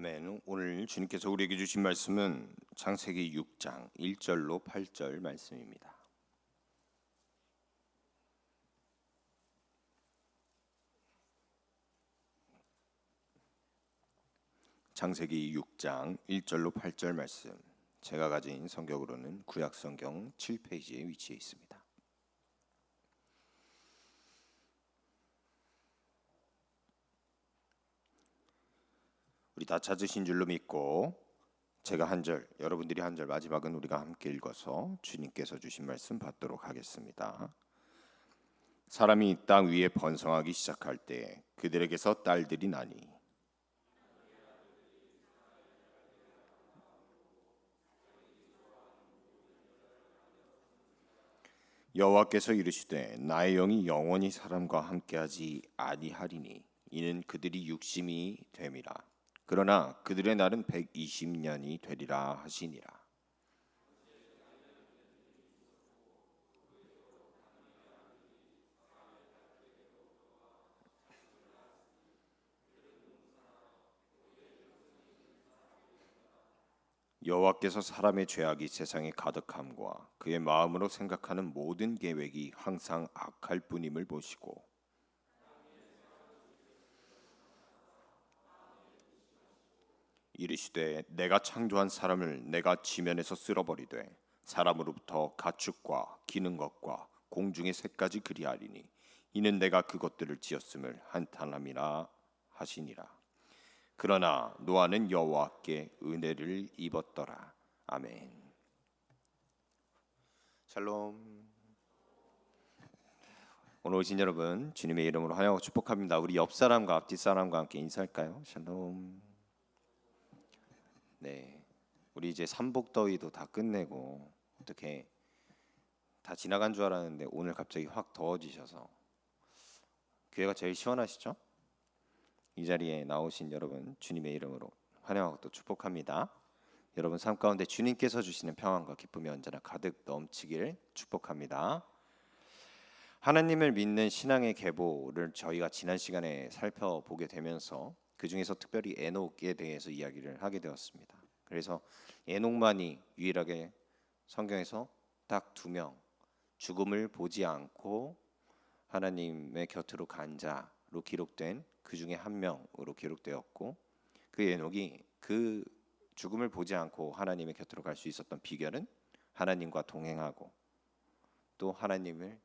아멘. 오늘 주님께서 우리에게 주신 말씀은 창세기 6장 1절로 8절 말씀입니다. 창세기 6장 1절로 8절 말씀, 제가 가진 성경으로는 구약성경 7페이지에 위치해 있습니다. 우리 다 찾으신 줄로 믿고 제가 한 절, 여러분들이 한 절, 마지막은 우리가 함께 읽어서 주님께서 주신 말씀 받도록 하겠습니다. 사람이 땅 위에 번성하기 시작할 때 그들에게서 딸들이 나니 여호와께서 이르시되 나의 영이 영원히 사람과 함께하지 아니하리니 이는 그들이 육심이 됨이라. 그러나 그들의 날은 120년이 되리라 하시니라. 여호와께서 사람의 죄악이 세상에 가득함과 그의 마음으로 생각하는 모든 계획이 항상 악할 뿐임을 보시고 이르시되 내가 창조한 사람을 내가 지면에서 쓸어버리되 사람으로부터 가축과 기는 것과 공중의 새까지 그리하리니 이는 내가 그것들을 지었음을 한탄함이라 하시니라. 그러나 노아는 여호와께 은혜를 입었더라. 아멘. 샬롬. 오늘 오신 여러분 주님의 이름으로 환영하고 축복합니다. 우리 옆 사람과 앞뒤 사람과 함께 인사할까요? 샬롬. 네, 우리 이제 삼복더위도 다 끝내고 어떻게 다 지나간 줄 알았는데 오늘 갑자기 확 더워지셔서 교회가 제일 시원하시죠? 이 자리에 나오신 여러분 주님의 이름으로 환영하고 또 축복합니다. 여러분 삶 가운데 주님께서 주시는 평안과 기쁨이 언제나 가득 넘치길 축복합니다. 하나님을 믿는 신앙의 계보를 저희가 지난 시간에 살펴보게 되면서 그 중에서 특별히 에녹에 대해서 이야기를 하게 되었습니다. 그래서 에녹만이 유일하게 성경에서 딱 2명, 죽음을 보지 않고 하나님의 곁으로 간 자로 기록된 그 중에 한 명으로 기록되었고, 그 에녹이 그 죽음을 보지 않고 하나님의 곁으로 갈 수 있었던 비결은 하나님과 동행하고 또 하나님을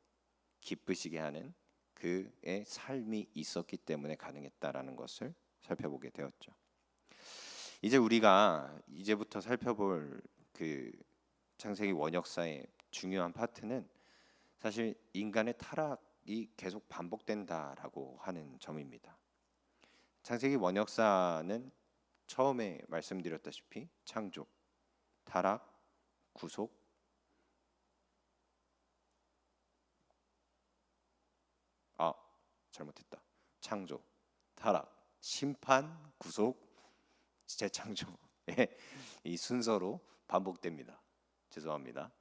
기쁘시게 하는 그의 삶이 있었기 때문에 가능했다라는 것을 살펴보게 되었죠. 이제 우리가 이제부터 살펴볼 그 창세기 원역사의 중요한 파트는 사실 인간의 타락이 계속 반복된다라고 하는 점입니다. 창세기 원역사는 처음에 말씀드렸다시피 창조, 타락, 구속, 잘못했다. 창조, 타락, 심판, 구속, 재창조의 이 순서로 반복됩니다. 죄송합니다.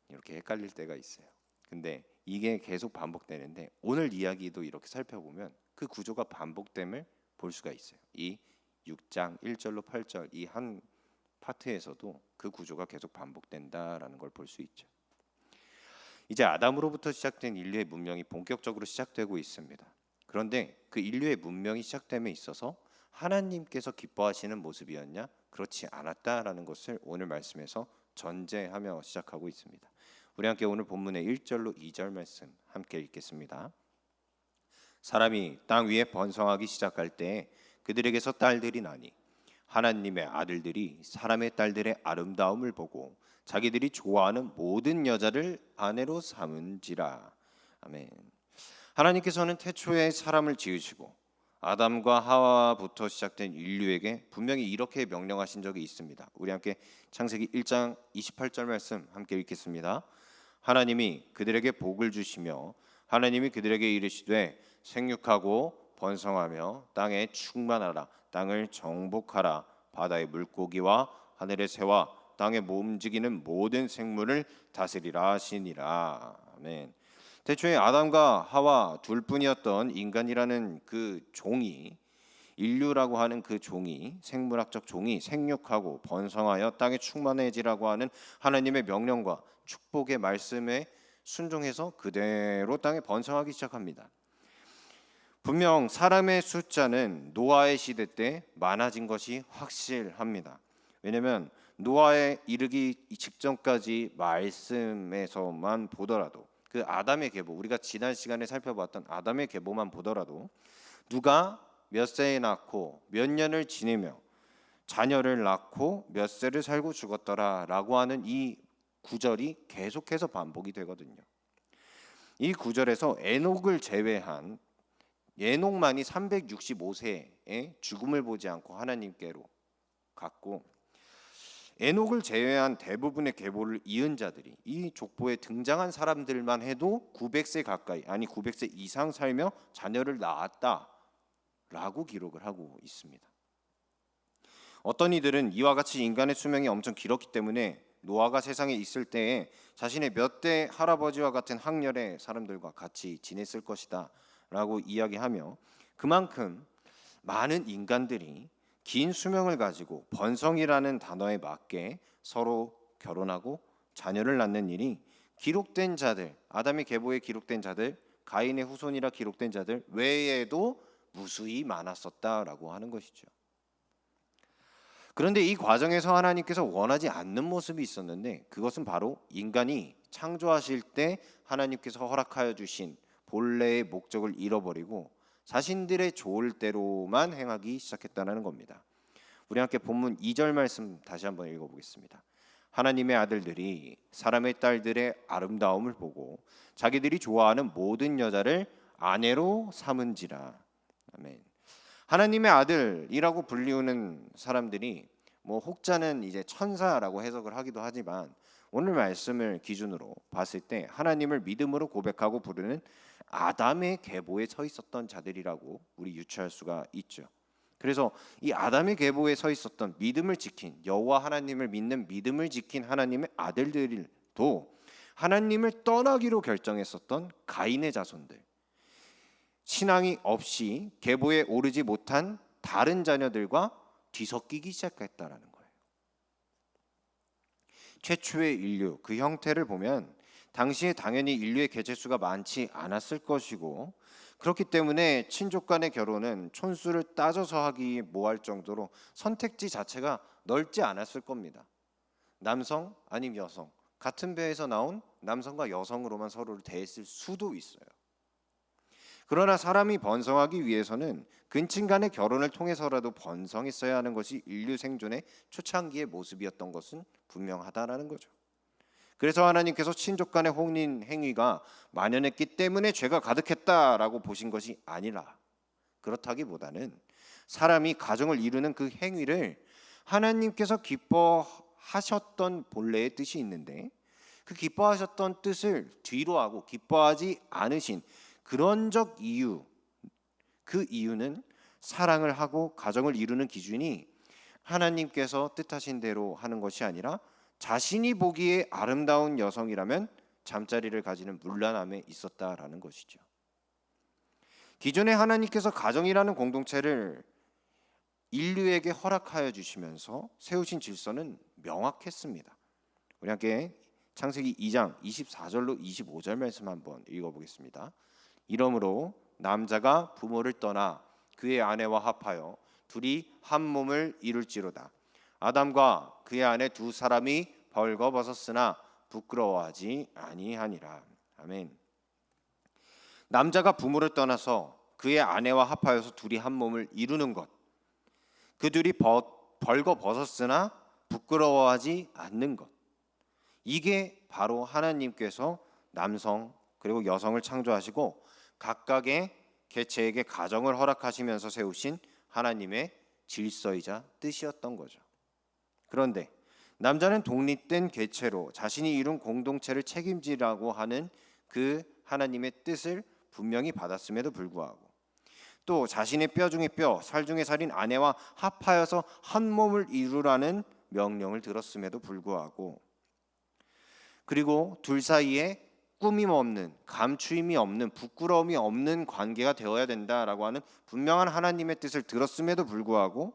이렇게 헷갈릴 때가 있어요. 근데 이게 계속 반복되는데 오늘 이야기도 이렇게 살펴보면 그 구조가 반복됨을 볼 수가 있어요. 이 6장 1절로 8절 이 한 파트에서도 그 구조가 계속 반복된다라는 걸 볼 수 있죠. 이제 아담으로부터 시작된 인류의 문명이 본격적으로 시작되고 있습니다. 그런데 그 인류의 문명이 시작됨에 있어서 하나님께서 기뻐하시는 모습이었냐? 그렇지 않았다라는 것을 오늘 말씀에서 전제하며 시작하고 있습니다. 우리 함께 오늘 본문의 1절로 2절 말씀 함께 읽겠습니다. 사람이 땅 위에 번성하기 시작할 때 그들에게서 딸들이 나니 하나님의 아들들이 사람의 딸들의 아름다움을 보고 자기들이 좋아하는 모든 여자를 아내로 삼은지라. 아멘. 하나님께서는 태초에 사람을 지으시고 아담과 하와부터 시작된 인류에게 분명히 이렇게 명령하신 적이 있습니다. 우리 함께 창세기 1장 28절 말씀 함께 읽겠습니다. 하나님이 그들에게 복을 주시며 하나님이 그들에게 이르시되 생육하고 번성하며 땅에 충만하라. 땅을 정복하라. 바다의 물고기와 하늘의 새와 땅에 움직이는 모든 생물을 다스리라 하시니라. 아멘. 태초에 아담과 하와 둘뿐이었던 인간이라는 그 종이 인류라고 하는 그 종이, 생물학적 종이 생육하고 번성하여 땅에 충만해지라고 하는 하나님의 명령과 축복의 말씀에 순종해서 그대로 땅에 번성하기 시작합니다. 분명 사람의 숫자는 노아의 시대 때 많아진 것이 확실합니다. 왜냐하면 노아에 이르기 직전까지 말씀에서만 보더라도 그 아담의 계보, 우리가 지난 시간에 살펴봤던 아담의 계보만 보더라도 누가 몇 세에 낳고 몇 년을 지내며 자녀를 낳고 몇 세를 살고 죽었더라라고 하는 이 구절이 계속해서 반복이 되거든요. 이 구절에서 에녹을 제외한 에녹만이 365세에 죽음을 보지 않고 하나님께로 갔고, 에녹을 제외한 대부분의 계보를 이은 자들이 이 족보에 등장한 사람들만 해도 900세 가까이, 아니 900세 이상 살며 자녀를 낳았다라고 기록을 하고 있습니다. 어떤 이들은 이와 같이 인간의 수명이 엄청 길었기 때문에 노아가 세상에 있을 때에 자신의 몇 대 할아버지와 같은 학렬의 사람들과 같이 지냈을 것이다 라고 이야기하며, 그만큼 많은 인간들이 긴 수명을 가지고 번성이라는 단어에 맞게 서로 결혼하고 자녀를 낳는 일이 기록된 자들, 아담의 계보에 기록된 자들, 가인의 후손이라 기록된 자들 외에도 무수히 많았었다라고 하는 것이죠. 그런데 이 과정에서 하나님께서 원하지 않는 모습이 있었는데, 그것은 바로 인간이 창조하실 때 하나님께서 허락하여 주신 본래의 목적을 잃어버리고 자신들의 좋을 대로만 행하기 시작했다는 겁니다. 우리 함께 본문 2절 말씀 다시 한번 읽어보겠습니다. 하나님의 아들들이 사람의 딸들의 아름다움을 보고 자기들이 좋아하는 모든 여자를 아내로 삼은지라. 아멘. 하나님의 아들이라고 불리우는 사람들이 혹자는 이제 천사라고 해석을 하기도 하지만, 오늘 말씀을 기준으로 봤을 때 하나님을 믿음으로 고백하고 부르는 아담의 계보에 서 있었던 자들이라고 우리 유추할 수가 있죠. 그래서 이 아담의 계보에 서 있었던 믿음을 지킨, 여호와 하나님을 믿는 믿음을 지킨 하나님의 아들들도 하나님을 떠나기로 결정했었던 가인의 자손들, 신앙이 없이 계보에 오르지 못한 다른 자녀들과 뒤섞이기 시작했다라는 거예요. 최초의 인류, 그 형태를 보면 당시에 당연히 인류의 개체수가 많지 않았을 것이고, 그렇기 때문에 친족 간의 결혼은 촌수를 따져서 하기 뭐할 정도로 선택지 자체가 넓지 않았을 겁니다. 남성 아니면 여성, 같은 배에서 나온 남성과 여성으로만 서로를 대했을 수도 있어요. 그러나 사람이 번성하기 위해서는 근친 간의 결혼을 통해서라도 번성했어야 하는 것이 인류 생존의 초창기의 모습이었던 것은 분명하다라는 거죠. 그래서 하나님께서 친족 간의 혼인 행위가 만연했기 때문에 죄가 가득했다라고 보신 것이 아니라, 그렇다기보다는 사람이 가정을 이루는 그 행위를 하나님께서 기뻐하셨던 본래의 뜻이 있는데, 그 기뻐하셨던 뜻을 뒤로 하고 기뻐하지 않으신 그런적 이유, 그 이유는 사랑을 하고 가정을 이루는 기준이 하나님께서 뜻하신 대로 하는 것이 아니라 자신이 보기에 아름다운 여성이라면 잠자리를 가지는 문란함에 있었다라는 것이죠. 기존에 하나님께서 가정이라는 공동체를 인류에게 허락하여 주시면서 세우신 질서는 명확했습니다. 우리 함께 창세기 2장 24절로 25절 말씀 한번 읽어보겠습니다. 이러므로 남자가 부모를 떠나 그의 아내와 합하여 둘이 한 몸을 이룰지로다. 아담과 그의 아내 두 사람이 벌거벗었으나 부끄러워하지 아니하니라. 아멘. 남자가 부모를 떠나서 그의 아내와 합하여서 둘이 한 몸을 이루는 것, 그 둘이 벌거벗었으나 부끄러워하지 않는 것, 이게 바로 하나님께서 남성 그리고 여성을 창조하시고 각각의 개체에게 가정을 허락하시면서 세우신 하나님의 질서이자 뜻이었던 거죠. 그런데 남자는 독립된 개체로 자신이 이룬 공동체를 책임지라고 하는 그 하나님의 뜻을 분명히 받았음에도 불구하고, 또 자신의 뼈 중의 뼈, 살 중의 살인 아내와 합하여서 한 몸을 이루라는 명령을 들었음에도 불구하고, 그리고 둘 사이에 꾸밈 없는, 감추임이 없는, 부끄러움이 없는 관계가 되어야 된다라고 하는 분명한 하나님의 뜻을 들었음에도 불구하고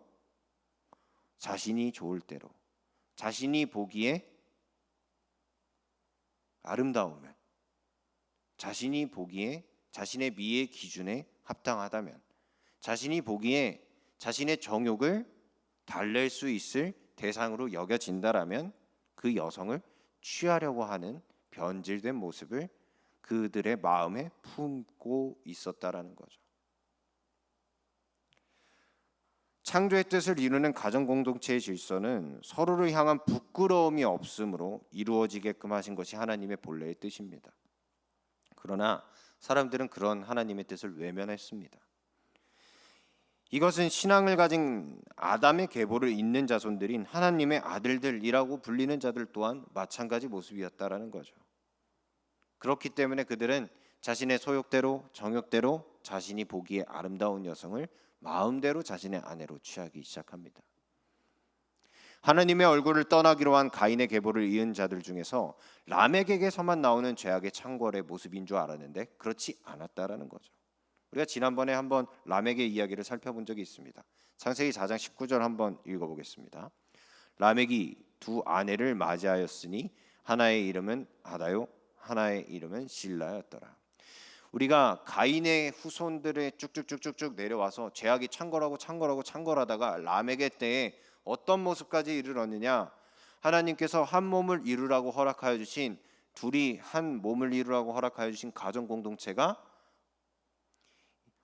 자신이 좋을 대로, 자신이 보기에 아름다우면, 자신이 보기에 자신의 미의 기준에 합당하다면, 자신이 보기에 자신의 정욕을 달랠 수 있을 대상으로 여겨진다라면 그 여성을 취하려고 하는 변질된 모습을 그들의 마음에 품고 있었다라는 거죠. 창조의 뜻을 이루는 가정 공동체의 질서는 서로를 향한 부끄러움이 없으므로 이루어지게끔 하신 것이 하나님의 본래의 뜻입니다. 그러나 사람들은 그런 하나님의 뜻을 외면했습니다. 이것은 신앙을 가진 아담의 계보를 잇는 자손들인 하나님의 아들들이라고 불리는 자들 또한 마찬가지 모습이었다라는 거죠. 그렇기 때문에 그들은 자신의 소욕대로 정욕대로 자신이 보기에 아름다운 여성을 마음대로 자신의 아내로 취하기 시작합니다. 하나님의 얼굴을 떠나기로 한 가인의 계보를 이은 자들 중에서 라멕에게서만 나오는 죄악의 창궐의 모습인 줄 알았는데 그렇지 않았다라는 거죠. 우리가 지난번에 한번 라멕의 이야기를 살펴본 적이 있습니다. 창세기 4장 19절 한번 읽어보겠습니다. 라멕이 두 아내를 맞이하였으니 하나의 이름은 아다요 하나의 이름은 실라였더라. 우리가 가인의 후손들의 쭉쭉쭉쭉쭉 내려와서 죄악이 창궐하다가 라멕의 때에 어떤 모습까지 이르렀느냐? 하나님께서 한 몸을 이루라고 허락하여 주신, 둘이 한 몸을 이루라고 허락하여 주신 가정 공동체가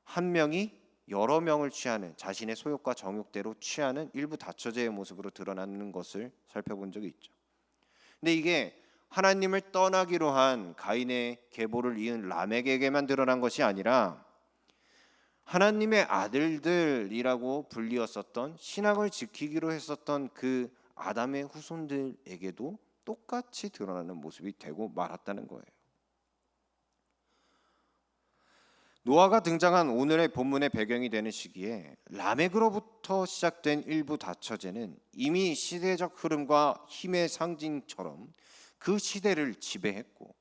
한 명이 여러 명을 취하는, 자신의 소욕과 정욕대로 취하는 일부 다처제의 모습으로 드러나는 것을 살펴본 적이 있죠. 근데 이게 하나님을 떠나기로 한 가인의 계보를 이은 라멕에게만 드러난 것이 아니라 하나님의 아들들이라고 불리었었던, 신앙을 지키기로 했었던 그 아담의 후손들에게도 똑같이 드러나는 모습이 되고 말았다는 거예요. 노아가 등장한 오늘의 본문의 배경이 되는 시기에 라멕으로부터 시작된 일부 다처제는 이미 시대적 흐름과 힘의 상징처럼 그 시대를 지배했고,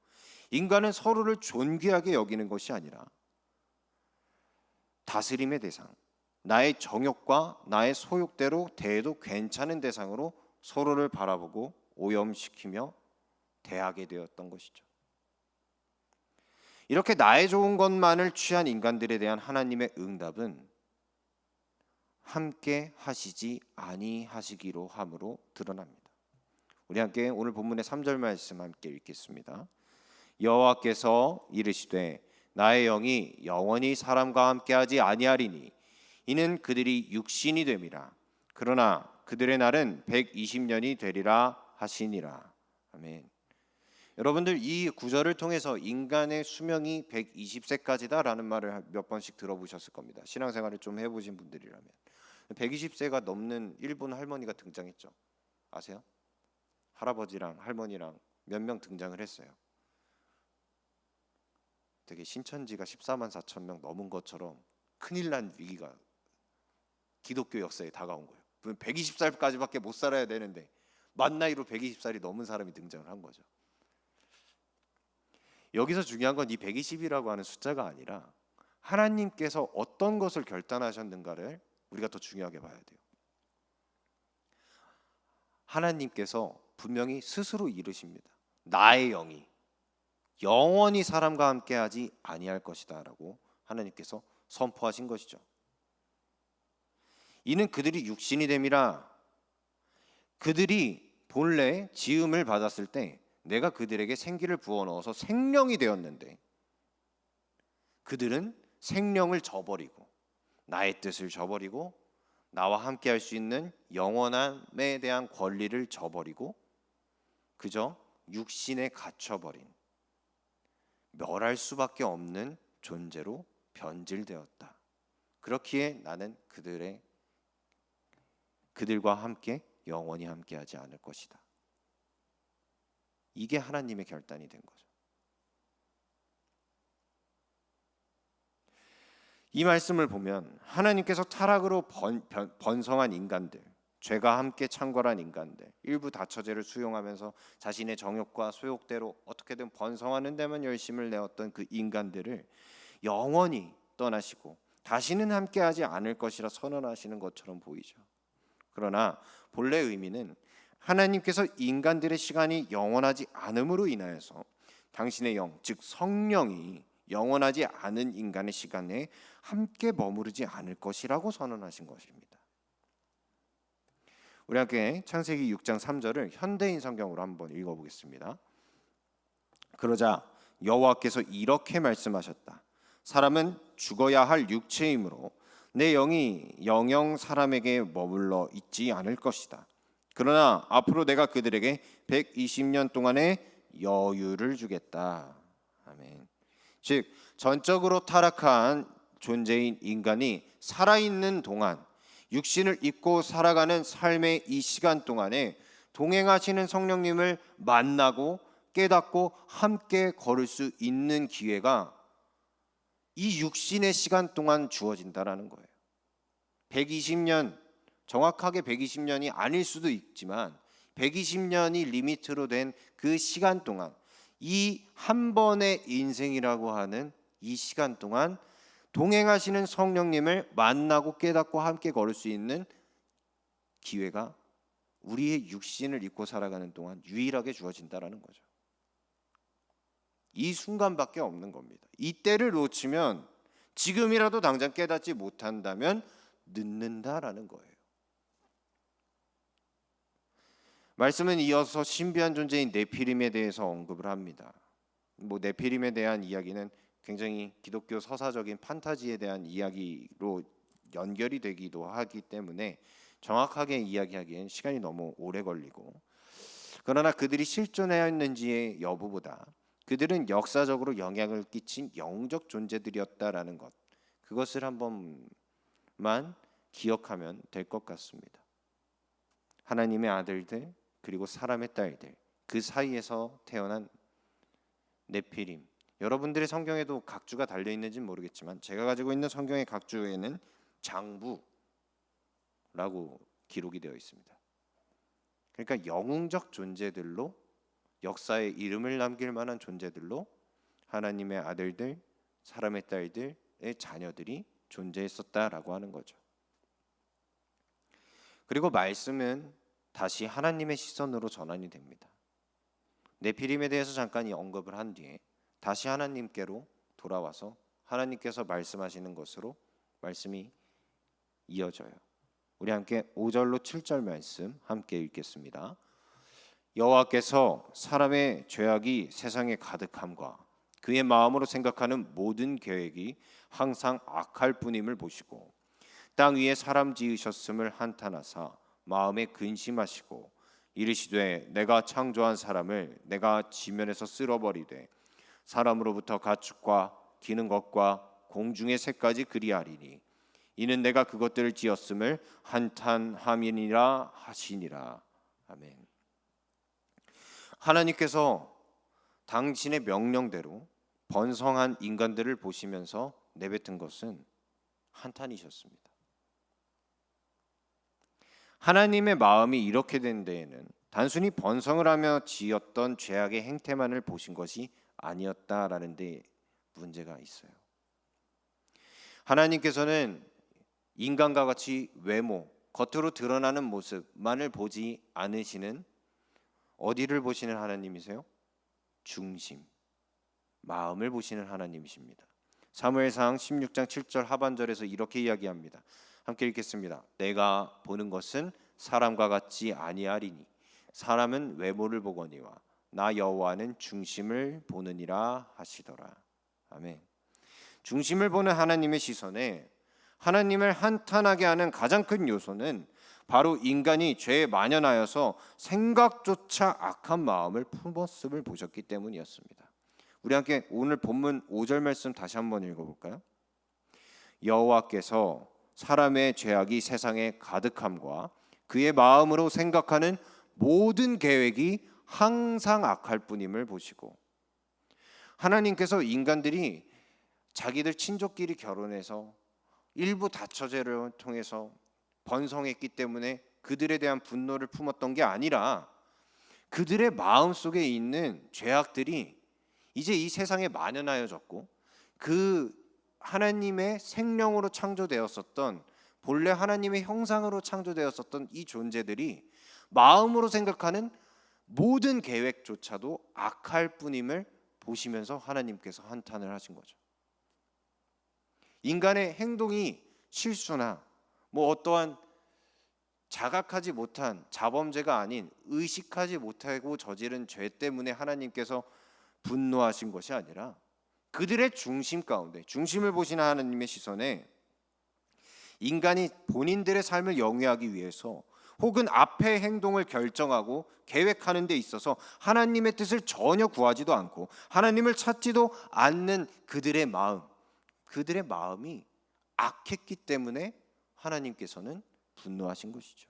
인간은 서로를 존귀하게 여기는 것이 아니라 다스림의 대상, 나의 정욕과 나의 소욕대로 대해도 괜찮은 대상으로 서로를 바라보고 오염시키며 대하게 되었던 것이죠. 이렇게 나의 좋은 것만을 취한 인간들에 대한 하나님의 응답은 함께 하시지 아니하시기로 함으로 드러납니다. 우리 함께 오늘 본문의 3절 말씀 함께 읽겠습니다. 여호와께서 이르시되 나의 영이 영원히 사람과 함께하지 아니하리니 이는 그들이 육신이 됨이라. 그러나 그들의 날은 120년이 되리라 하시니라. 아멘. 여러분들 이 구절을 통해서 인간의 수명이 120세까지다라는 말을 몇 번씩 들어보셨을 겁니다. 신앙생활을 좀 해보신 분들이라면 120세가 넘는 일본 할머니가 등장했죠. 아세요? 할아버지랑 할머니랑 몇 명 등장을 했어요. 되게 신천지가 14만 4천 명 넘은 것처럼 큰일 난 위기가 기독교 역사에 다가온 거예요. 120살까지밖에 못 살아야 되는데 만 나이로 120살이 넘은 사람이 등장을 한 거죠. 여기서 중요한 건 이 120이라고 하는 숫자가 아니라 하나님께서 어떤 것을 결단하셨는가를 우리가 더 중요하게 봐야 돼요. 하나님께서 분명히 스스로 이르십니다. 나의 영이 영원히 사람과 함께하지 아니할 것이다라고 하나님께서 선포하신 것이죠. 이는 그들이 육신이 됨이라. 그들이 본래 지음을 받았을 때 내가 그들에게 생기를 부어 넣어서 생명이 되었는데 그들은 생명을 저버리고 나의 뜻을 저버리고 나와 함께할 수 있는 영원함에 대한 권리를 저버리고 그저 육신에 갇혀버린 멸할 수밖에 없는 존재로 변질되었다. 그렇기에 나는 그들과 함께 영원히 함께하지 않을 것이다. 이게 하나님의 결단이 된 거죠. 이 말씀을 보면 하나님께서 타락으로 번성한 인간들, 죄가 함께 창궐한 인간들, 일부 다처제를 수용하면서 자신의 정욕과 소욕대로 어떻게든 번성하는 데만 열심을 내었던 그 인간들을 영원히 떠나시고 다시는 함께하지 않을 것이라 선언하시는 것처럼 보이죠. 그러나 본래 의미는 하나님께서 인간들의 시간이 영원하지 않음으로 인하여서 당신의 영, 즉 성령이 영원하지 않은 인간의 시간에 함께 머무르지 않을 것이라고 선언하신 것입니다. 우리 함께 창세기 6장 3절을 현대인 성경으로 한번 읽어보겠습니다. 그러자 여호와께서 이렇게 말씀하셨다. 사람은 죽어야 할 육체이므로 내 영이 영영 사람에게 머물러 있지 않을 것이다. 그러나 앞으로 내가 그들에게 120년 동안의 여유를 주겠다. 아멘. 즉 전적으로 타락한 존재인 인간이 살아있는 동안 육신을 입고 살아가는 삶의 이 시간 동안에 동행하시는 성령님을 만나고 깨닫고 함께 걸을 수 있는 기회가 이 육신의 시간 동안 주어진다라는 거예요. 120년, 정확하게 120년이 아닐 수도 있지만 120년이 리미트로 된 그 시간 동안, 이 한 번의 인생이라고 하는 이 시간 동안 동행하시는 성령님을 만나고 깨닫고 함께 걸을 수 있는 기회가 우리의 육신을 입고 살아가는 동안 유일하게 주어진다라는 거죠. 이 순간밖에 없는 겁니다. 이때를 놓치면, 지금이라도 당장 깨닫지 못한다면 늦는다라는 거예요. 말씀은 이어서 신비한 존재인 네피림에 대해서 언급을 합니다. 네피림에 대한 이야기는 굉장히 기독교 서사적인 판타지에 대한 이야기로 연결이 되기도 하기 때문에 정확하게 이야기하기엔 시간이 너무 오래 걸리고, 그러나 그들이 실존하였는지의 여부보다 그들은 역사적으로 영향을 끼친 영적 존재들이었다라는 것, 그것을 한 번만 기억하면 될 것 같습니다. 하나님의 아들들 그리고 사람의 딸들, 그 사이에서 태어난 네피림, 여러분들의 성경에도 각주가 달려있는지는 모르겠지만 제가 가지고 있는 성경의 각주에는 장부라고 기록이 되어 있습니다. 그러니까 영웅적 존재들로, 역사에 이름을 남길 만한 존재들로 하나님의 아들들, 사람의 딸들의 자녀들이 존재했었다라고 하는 거죠. 그리고 말씀은 다시 하나님의 시선으로 전환이 됩니다. 네피림에 대해서 잠깐 언급을 한 뒤에 다시 하나님께로 돌아와서 하나님께서 말씀하시는 것으로 말씀이 이어져요. 우리 함께 5절로 7절 말씀 함께 읽겠습니다. 여호와께서 사람의 죄악이 세상에 가득함과 그의 마음으로 생각하는 모든 계획이 항상 악할 뿐임을 보시고 땅 위에 사람 지으셨음을 한탄하사 마음에 근심하시고 이르시되 내가 창조한 사람을 내가 지면에서 쓸어버리되 사람으로부터 가축과 기는 것과 공중의 새까지 그리하리니 이는 내가 그것들을 지었음을 한탄함이니라 하시니라. 아멘. 하나님께서 당신의 명령대로 번성한 인간들을 보시면서 내뱉은 것은 한탄이셨습니다. 하나님의 마음이 이렇게 된 데에는 단순히 번성을 하며 지었던 죄악의 행태만을 보신 것이 아니었다라는 데 문제가 있어요. 하나님께서는 인간과 같이 외모, 겉으로 드러나는 모습만을 보지 않으시는, 어디를 보시는 하나님이세요? 중심, 마음을 보시는 하나님이십니다. 사무엘상 16장 7절 하반절에서 이렇게 이야기합니다. 함께 읽겠습니다. 내가 보는 것은 사람과 같지 아니하리니 사람은 외모를 보거니와 나 여호와는 중심을 보느니라 하시더라. 아멘. 중심을 보는 하나님의 시선에 하나님을 한탄하게 하는 가장 큰 요소는 바로 인간이 죄에 만연하여서 생각조차 악한 마음을 품었음을 보셨기 때문이었습니다. 우리 함께 오늘 본문 5절 말씀 다시 한번 읽어볼까요? 여호와께서 사람의 죄악이 세상에 가득함과 그의 마음으로 생각하는 모든 계획이 항상 악할 뿐임을 보시고, 하나님께서 인간들이 자기들 친족끼리 결혼해서 일부 다처제를 통해서 번성했기 때문에 그들에 대한 분노를 품었던 게 아니라 그들의 마음속에 있는 죄악들이 이제 이 세상에 만연하여졌고 그 하나님의 생명으로 창조되었었던 본래 하나님의 형상으로 창조되었었던 이 존재들이 마음으로 생각하는 모든 계획조차도 악할 뿐임을 보시면서 하나님께서 한탄을 하신 거죠. 인간의 행동이 실수나 어떠한 자각하지 못한 자범죄가 아닌 의식하지 못하고 저지른 죄 때문에 하나님께서 분노하신 것이 아니라 그들의 중심 가운데, 중심을 보시는 하나님의 시선에 인간이 본인들의 삶을 영위하기 위해서 혹은 앞의 행동을 결정하고 계획하는 데 있어서 하나님의 뜻을 전혀 구하지도 않고 하나님을 찾지도 않는 그들의 마음이 악했기 때문에 하나님께서는 분노하신 것이죠.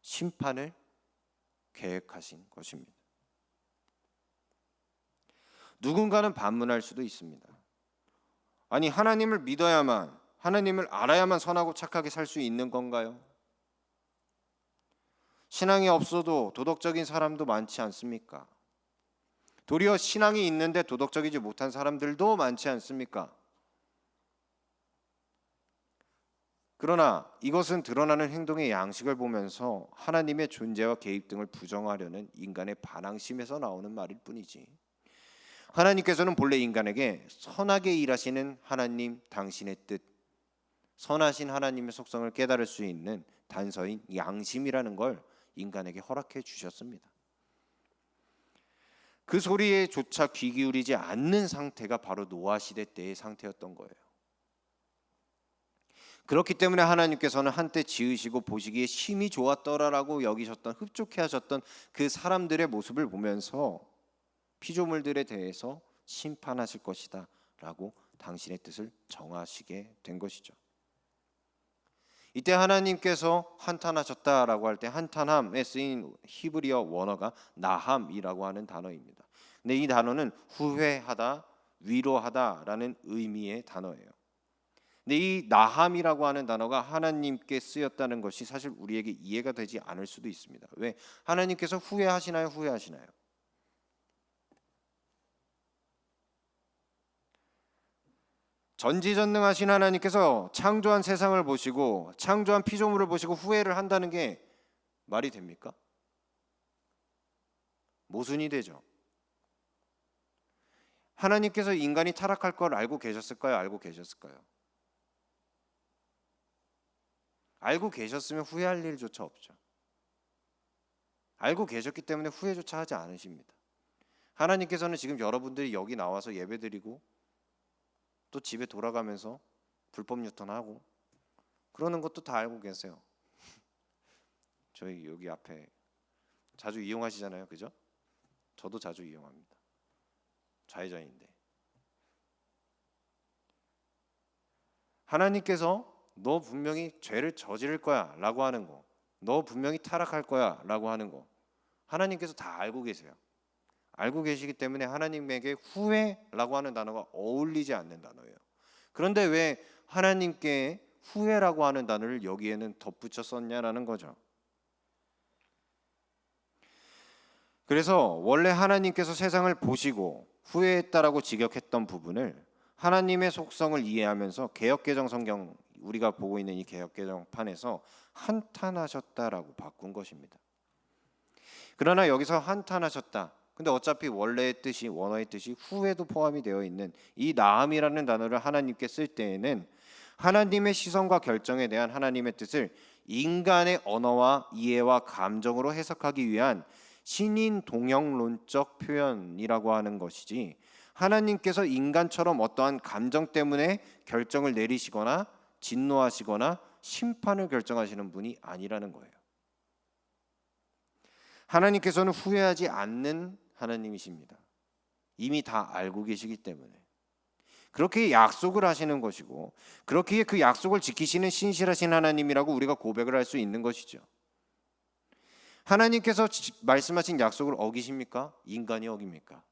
심판을 계획하신 것입니다. 누군가는 반문할 수도 있습니다. 아니, 하나님을 믿어야만, 하나님을 알아야만 선하고 착하게 살 수 있는 건가요? 신앙이 없어도 도덕적인 사람도 많지 않습니까? 도리어 신앙이 있는데 도덕적이지 못한 사람들도 많지 않습니까? 그러나 이것은 드러나는 행동의 양식을 보면서 하나님의 존재와 개입 등을 부정하려는 인간의 반항심에서 나오는 말일 뿐이지, 하나님께서는 본래 인간에게 선하게 일하시는 하나님 당신의 뜻, 선하신 하나님의 속성을 깨달을 수 있는 단서인 양심이라는 걸 인간에게 허락해 주셨습니다. 그 소리에조차 귀 기울이지 않는 상태가 바로 노아 시대 때의 상태였던 거예요. 그렇기 때문에 하나님께서는 한때 지으시고 보시기에 심히 좋았더라라고 여기셨던, 흡족해 하셨던 그 사람들의 모습을 보면서 피조물들에 대해서 심판하실 것이다 라고 당신의 뜻을 정하시게 된 것이죠. 이때 하나님께서 한탄하셨다라고 할 때 한탄함에 쓰인 히브리어 원어가 나함이라고 하는 단어입니다. 근데 이 단어는 후회하다, 위로하다라는 의미의 단어예요. 근데 이 나함이라고 하는 단어가 하나님께 쓰였다는 것이 사실 우리에게 이해가 되지 않을 수도 있습니다. 왜? 하나님께서 후회하시나요? 후회하시나요? 전지전능하신 하나님께서 창조한 세상을 보시고 창조한 피조물을 보시고 후회를 한다는 게 말이 됩니까? 모순이 되죠. 하나님께서 인간이 타락할 걸 알고 계셨을까요? 알고 계셨을까요? 알고 계셨으면 후회할 일조차 없죠. 알고 계셨기 때문에 후회조차 하지 않으십니다. 하나님께서는 지금 여러분들이 여기 나와서 예배드리고 또 집에 돌아가면서 불법 유턴하고 그러는 것도 다 알고 계세요. 저희 여기 앞에 자주 이용하시잖아요, 그죠? 저도 자주 이용합니다. 좌회전인데. 하나님께서 너 분명히 죄를 저지를 거야 라고 하는 거, 너 분명히 타락할 거야 라고 하는 거, 하나님께서 다 알고 계세요. 알고 계시기 때문에 하나님에게 후회라고 하는 단어가 어울리지 않는 단어예요. 그런데 왜 하나님께 후회라고 하는 단어를 여기에는 덧붙여 썼냐라는 거죠. 그래서 원래 하나님께서 세상을 보시고 후회했다라고 직역했던 부분을 하나님의 속성을 이해하면서 개역개정 성경, 우리가 보고 있는 이 개역개정판에서 한탄하셨다라고 바꾼 것입니다. 그러나 여기서 한탄하셨다, 근데 어차피 원래의 뜻이, 원어의 뜻이 후회도 포함이 되어 있는 이 나함이라는 단어를 하나님께 쓸 때에는 하나님의 시선과 결정에 대한 하나님의 뜻을 인간의 언어와 이해와 감정으로 해석하기 위한 신인 동형론적 표현이라고 하는 것이지, 하나님께서 인간처럼 어떠한 감정 때문에 결정을 내리시거나 진노하시거나 심판을 결정하시는 분이 아니라는 거예요. 하나님께서는 후회하지 않는 하나님이십니다. 이미 다 알고 계시기 때문에 그렇게 약속을 하시는 것이고, 그렇게 그 약속을 지키시는 신실하신 하나님이라고 우리가 고백을 할 수 있는 것이죠. 하나님께서 말씀하신 약속을 어기십니까? 인간이 어깁니까?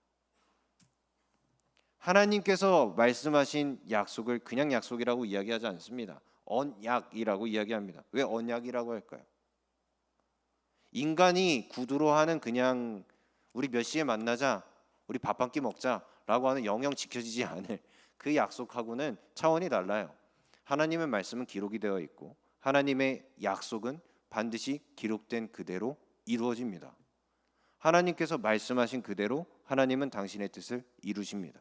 하나님께서 말씀하신 약속을 그냥 약속이라고 이야기하지 않습니다. 언약이라고 이야기합니다. 왜 언약이라고 할까요? 인간이 구두로 하는 그냥 우리 몇 시에 만나자, 우리 밥 한 끼 먹자라고 하는 영영 지켜지지 않을 그 약속하고는 차원이 달라요. 하나님의 말씀은 기록이 되어 있고 하나님의 약속은 반드시 기록된 그대로 이루어집니다. 하나님께서 말씀하신 그대로 하나님은 당신의 뜻을 이루십니다.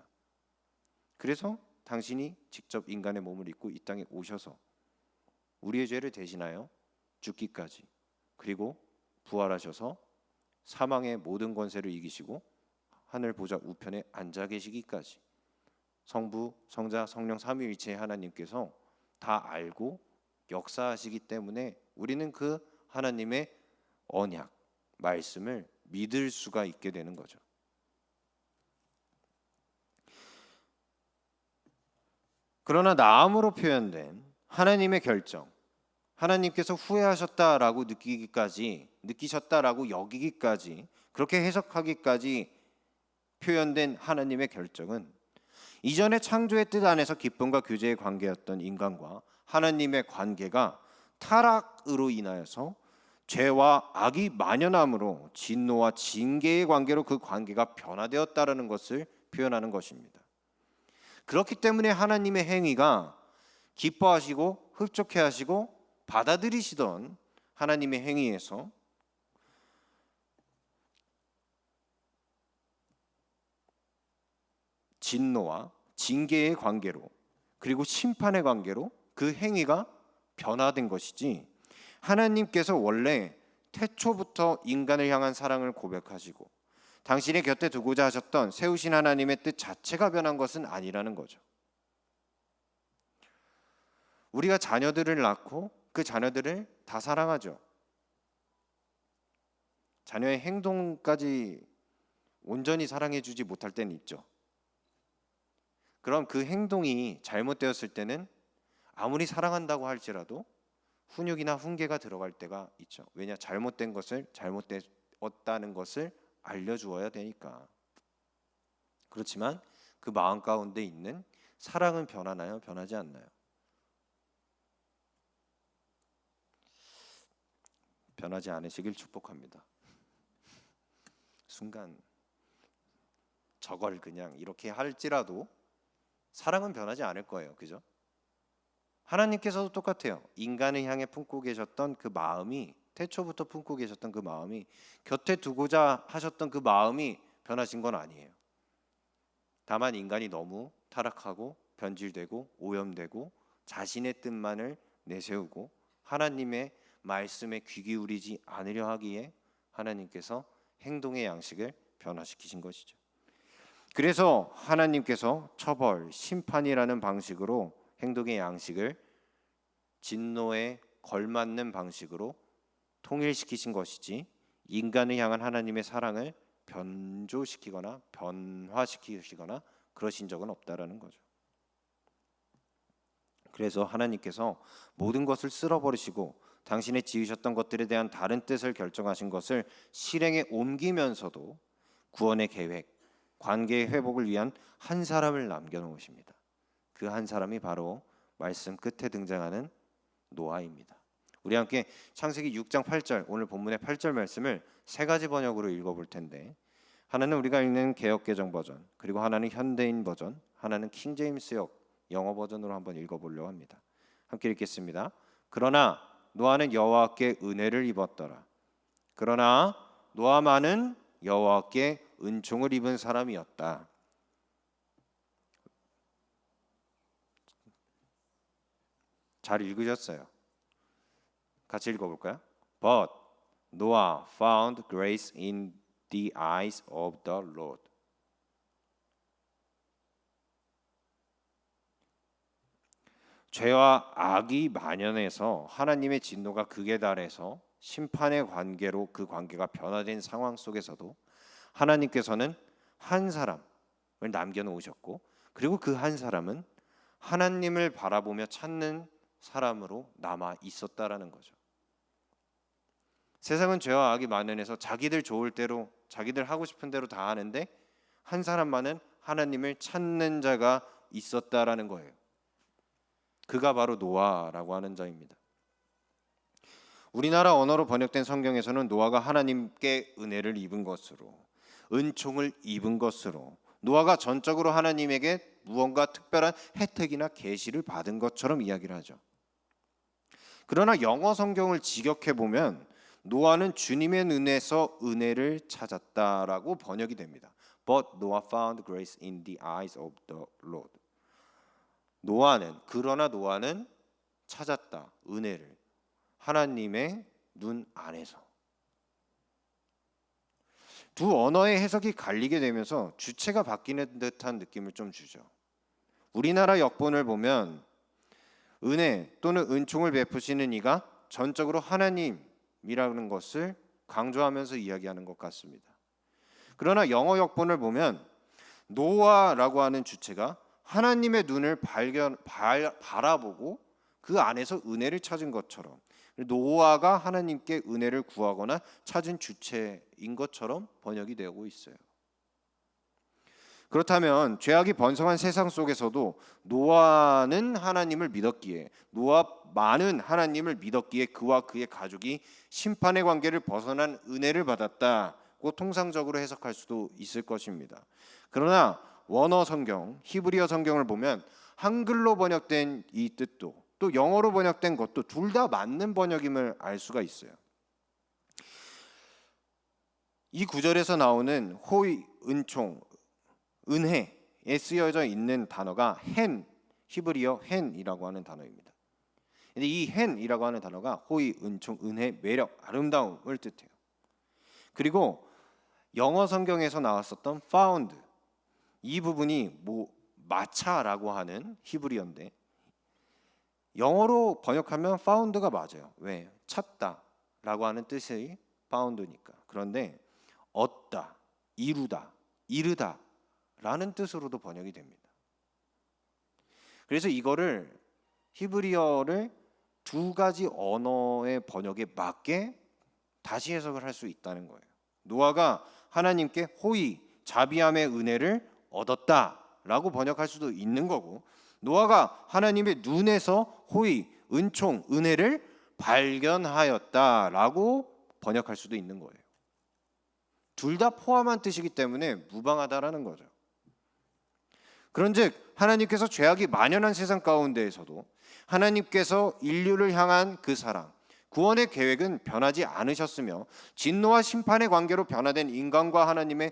그래서 당신이 직접 인간의 몸을 입고 이 땅에 오셔서 우리의 죄를 대신하여 죽기까지, 그리고 부활하셔서 사망의 모든 권세를 이기시고 하늘 보좌 우편에 앉아 계시기까지 성부, 성자, 성령 삼위일체의 하나님께서 다 알고 역사하시기 때문에 우리는 그 하나님의 언약, 말씀을 믿을 수가 있게 되는 거죠. 그러나 나음으로 표현된 하나님의 결정, 하나님께서 후회하셨다라고 느끼셨다라고 여기기까지, 그렇게 해석하기까지 표현된 하나님의 결정은 이전의 창조의 뜻 안에서 기쁨과 교제의 관계였던 인간과 하나님의 관계가 타락으로 인하여서 죄와 악이 만연함으로 진노와 징계의 관계로 그 관계가 변화되었다라는 것을 표현하는 것입니다. 그렇기 때문에 하나님의 행위가 기뻐하시고 흡족해하시고 받아들이시던 하나님의 행위에서 진노와 징계의 관계로, 그리고 심판의 관계로 그 행위가 변화된 것이지, 하나님께서 원래 태초부터 인간을 향한 사랑을 고백하시고 당신의 곁에 두고자 하셨던 세우신 하나님의 뜻 자체가 변한 것은 아니라는 거죠. 우리가 자녀들을 낳고 그 자녀들을 다 사랑하죠. 자녀의 행동까지 온전히 사랑해 주지 못할 때는 있죠. 그럼 그 행동이 잘못되었을 때는 아무리 사랑한다고 할지라도 훈육이나 훈계가 들어갈 때가 있죠. 왜냐? 잘못된 것을 잘못되었다는 것을 알려주어야 되니까. 그렇지만 그 마음 가운데 있는 사랑은 변하나요? 변하지 않나요? 변하지 않으시길 축복합니다. 순간 저걸 그냥 이렇게 할지라도 사랑은 변하지 않을 거예요. 그죠? 하나님께서도 똑같아요. 인간을 향해 품고 계셨던 그 마음이, 태초부터 품고 계셨던 그 마음이, 곁에 두고자 하셨던 그 마음이 변하신 건 아니에요. 다만 인간이 너무 타락하고 변질되고 오염되고 자신의 뜻만을 내세우고 하나님의 말씀에 귀 기울이지 않으려 하기에 하나님께서 행동의 양식을 변화시키신 것이죠. 그래서 하나님께서 처벌, 심판이라는 방식으로 행동의 양식을 진노에 걸맞는 방식으로 통일시키신 것이지, 인간을 향한 하나님의 사랑을 변조시키거나 변화시키시거나 그러신 적은 없다라는 거죠. 그래서 하나님께서 모든 것을 쓸어버리시고 당신의 지으셨던 것들에 대한 다른 뜻을 결정하신 것을 실행에 옮기면서도 구원의 계획, 관계의 회복을 위한 한 사람을 남겨놓으십니다. 그 한 사람이 바로 말씀 끝에 등장하는 노아입니다. 우리 함께 창세기 6장 8절, 오늘 본문의 8절 말씀을 세 가지 번역으로 읽어볼 텐데, 하나는 우리가 읽는 개역개정 버전, 그리고 하나는 현대인 버전, 하나는 킹제임스역 영어 버전으로 한번 읽어보려고 합니다. 함께 읽겠습니다. 그러나 노아는 여호와께 은혜를 입었더라. 그러나 노아만은 여호와께 은총을 입은 사람이었다. 잘 읽으셨어요? 같이 읽어볼까요? But Noah found grace in the eyes of the Lord. 죄와 악이 만연해서 하나님의 진노가 극에 달해서 심판의 관계로 그 관계가 변화된 상황 속에서도 하나님께서는 한 사람을 남겨놓으셨고, 그리고 그 한 사람은 하나님을 바라보며 찾는 사람으로 남아 있었다라는 거죠. 세상은 죄와 악이 만연해서 자기들 좋을 대로, 자기들 하고 싶은 대로 다 하는데 한 사람만은 하나님을 찾는 자가 있었다라는 거예요. 그가 바로 노아라고 하는 자입니다. 우리나라 언어로 번역된 성경에서는 노아가 하나님께 은혜를 입은 것으로, 은총을 입은 것으로, 노아가 전적으로 하나님에게 무언가 특별한 혜택이나 계시를 받은 것처럼 이야기를 하죠. 그러나 영어 성경을 직역해 보면 노아는 주님의 눈에서 은혜를 찾았다라고 번역이 됩니다. But Noah found grace in the eyes of the Lord. 그러나 노아는 찾았다, 은혜를 하나님의 눈 안에서. 두 언어의 해석이 갈리게 되면서 주체가 바뀌는 듯한 느낌을 좀 주죠. 우리나라 역본을 보면 은혜 또는 은총을 베푸시는 이가 전적으로 하나님이라는 것을 강조하면서 이야기하는 것 같습니다. 그러나 영어 역본을 보면 노아라고 하는 주체가 하나님의 눈을 바라보고 그 안에서 은혜를 찾은 것처럼, 노아가 하나님께 은혜를 구하거나 찾은 주체인 것처럼 번역이 되고 있어요. 그렇다면 죄악이 번성한 세상 속에서도 노아는 하나님을 믿었기에, 노아만은 하나님을 믿었기에 그와 그의 가족이 심판의 관계를 벗어난 은혜를 받았다고 통상적으로 해석할 수도 있을 것입니다. 그러나 원어 성경, 히브리어 성경을 보면 한글로 번역된 이 뜻도 또 영어로 번역된 것도 둘 다 맞는 번역임을 알 수가 있어요. 이 구절에서 나오는 호의, 은총, 은혜에 쓰여져 있는 단어가 헨, 히브리어 헨이라고 하는 단어입니다. 근데 이 헨이라고 하는 단어가 호의, 은총, 은혜, 매력, 아름다움을 뜻해요. 그리고 영어 성경에서 나왔었던 found, 이 부분이 마차라고 하는 히브리어인데 영어로 번역하면 found가 맞아요. 왜? 찾다라고 하는 뜻의 found니까. 그런데 얻다, 이루다, 이르다 라는 뜻으로도 번역이 됩니다. 그래서 이거를 히브리어를 두 가지 언어의 번역에 맞게 다시 해석을 할 수 있다는 거예요. 노아가 하나님께 호의, 자비함의 은혜를 얻었다라고 번역할 수도 있는 거고, 노아가 하나님의 눈에서 호의, 은총, 은혜를 발견하였다라고 번역할 수도 있는 거예요. 둘 다 포함한 뜻이기 때문에 무방하다라는 거죠. 그런즉 하나님께서 죄악이 만연한 세상 가운데에서도 하나님께서 인류를 향한 그 사랑, 구원의 계획은 변하지 않으셨으며 진노와 심판의 관계로 변화된 인간과 하나님의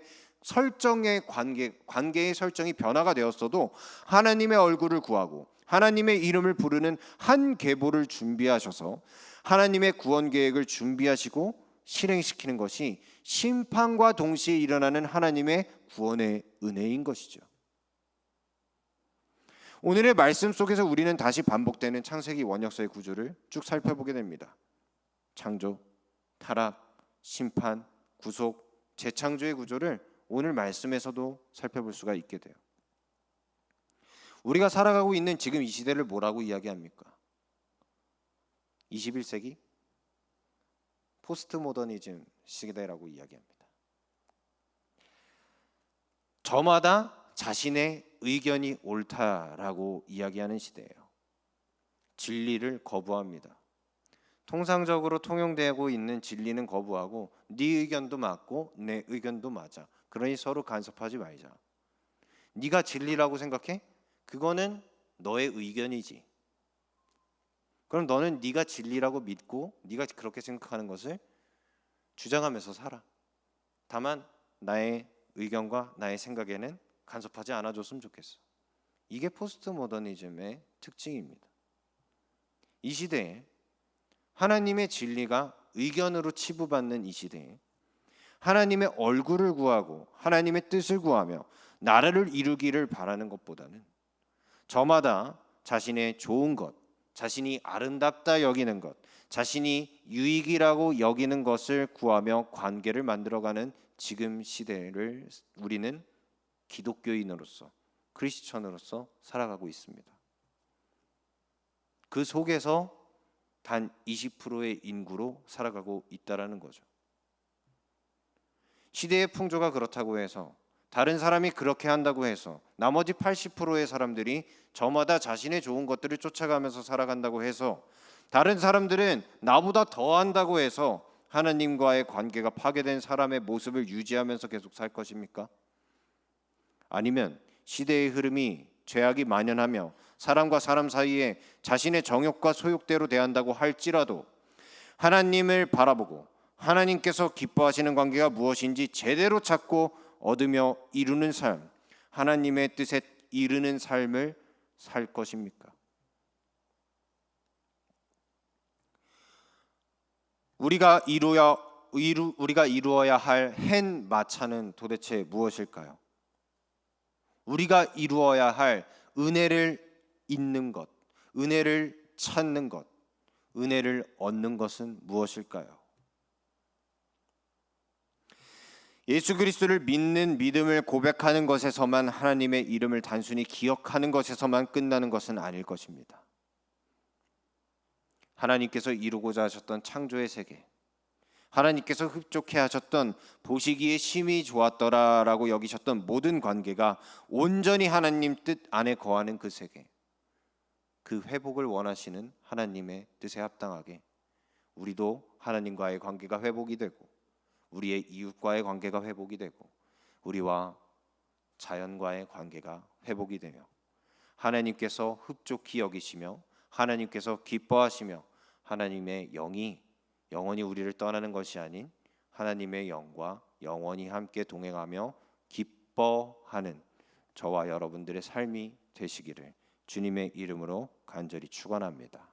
관계의 설정이 변화가 되었어도 하나님의 얼굴을 구하고 하나님의 이름을 부르는 한 계보를 준비하셔서 하나님의 구원 계획을 준비하시고 실행시키는 것이 심판과 동시에 일어나는 하나님의 구원의 은혜인 것이죠. 오늘의 말씀 속에서 우리는 다시 반복되는 창세기 원역사의 구조를 쭉 살펴보게 됩니다. 창조, 타락, 심판, 구속, 재창조의 구조를 오늘 말씀에서도 살펴볼 수가 있게 돼요. 우리가 살아가고 있는 지금 이 시대를 뭐라고 이야기합니까? 21세기 포스트 모더니즘 시대라고 이야기합니다. 저마다 자신의 의견이 옳다라고 이야기하는 시대예요. 진리를 거부합니다. 통상적으로 통용되고 있는 진리는 거부하고 네 의견도 맞고 내 의견도 맞아. 그러니 서로 간섭하지 말자. 네가 진리라고 생각해? 그거는 너의 의견이지. 그럼 너는 네가 진리라고 믿고 네가 그렇게 생각하는 것을 주장하면서 살아. 다만 나의 의견과 나의 생각에는 간섭하지 않아줬으면 좋겠어. 이게 포스트 모더니즘의 특징입니다. 이 시대에 하나님의 진리가 의견으로 치부받는 이 시대에 하나님의 얼굴을 구하고 하나님의 뜻을 구하며 나라를 이루기를 바라는 것보다는 저마다 자신의 좋은 것, 자신이 아름답다 여기는 것, 자신이 유익이라고 여기는 것을 구하며 관계를 만들어가는 지금 시대를 우리는 기독교인으로서, 크리스천으로서 살아가고 있습니다. 그 속에서 단 20%의 인구로 살아가고 있다라는 거죠. 시대의 풍조가 그렇다고 해서, 다른 사람이 그렇게 한다고 해서, 나머지 80%의 사람들이 저마다 자신의 좋은 것들을 쫓아가면서 살아간다고 해서 다른 사람들은 나보다 더 한다고 해서 하나님과의 관계가 파괴된 사람의 모습을 유지하면서 계속 살 것입니까? 아니면 시대의 흐름이 죄악이 만연하며 사람과 사람 사이에 자신의 정욕과 소욕대로 대한다고 할지라도 하나님을 바라보고 하나님께서 기뻐하시는 관계가 무엇인지 제대로 찾고 얻으며 이루는 삶, 하나님의 뜻에 이르는 삶을 살 것입니까? 우리가 이루어야 할 헨 마차는 도대체 무엇일까요? 우리가 이루어야 할 은혜를 잇는 것, 은혜를 찾는 것, 은혜를 얻는 것은 무엇일까요? 예수 그리스도를 믿는 믿음을 고백하는 것에서만 하나님의 이름을 단순히 기억하는 것에서만 끝나는 것은 아닐 것입니다. 하나님께서 이루고자 하셨던 창조의 세계, 하나님께서 흡족해 하셨던 보시기에 심히 좋았더라라고 여기셨던 모든 관계가 온전히 하나님 뜻 안에 거하는 그 세계, 그 회복을 원하시는 하나님의 뜻에 합당하게 우리도 하나님과의 관계가 회복이 되고 우리의 이웃과의 관계가 회복이 되고 우리와 자연과의 관계가 회복이 되며 하나님께서 흡족히 여기시며 하나님께서 기뻐하시며 하나님의 영이 영원히 우리를 떠나는 것이 아닌 하나님의 영과 영원히 함께 동행하며 기뻐하는 저와 여러분들의 삶이 되시기를 주님의 이름으로 간절히 축원합니다.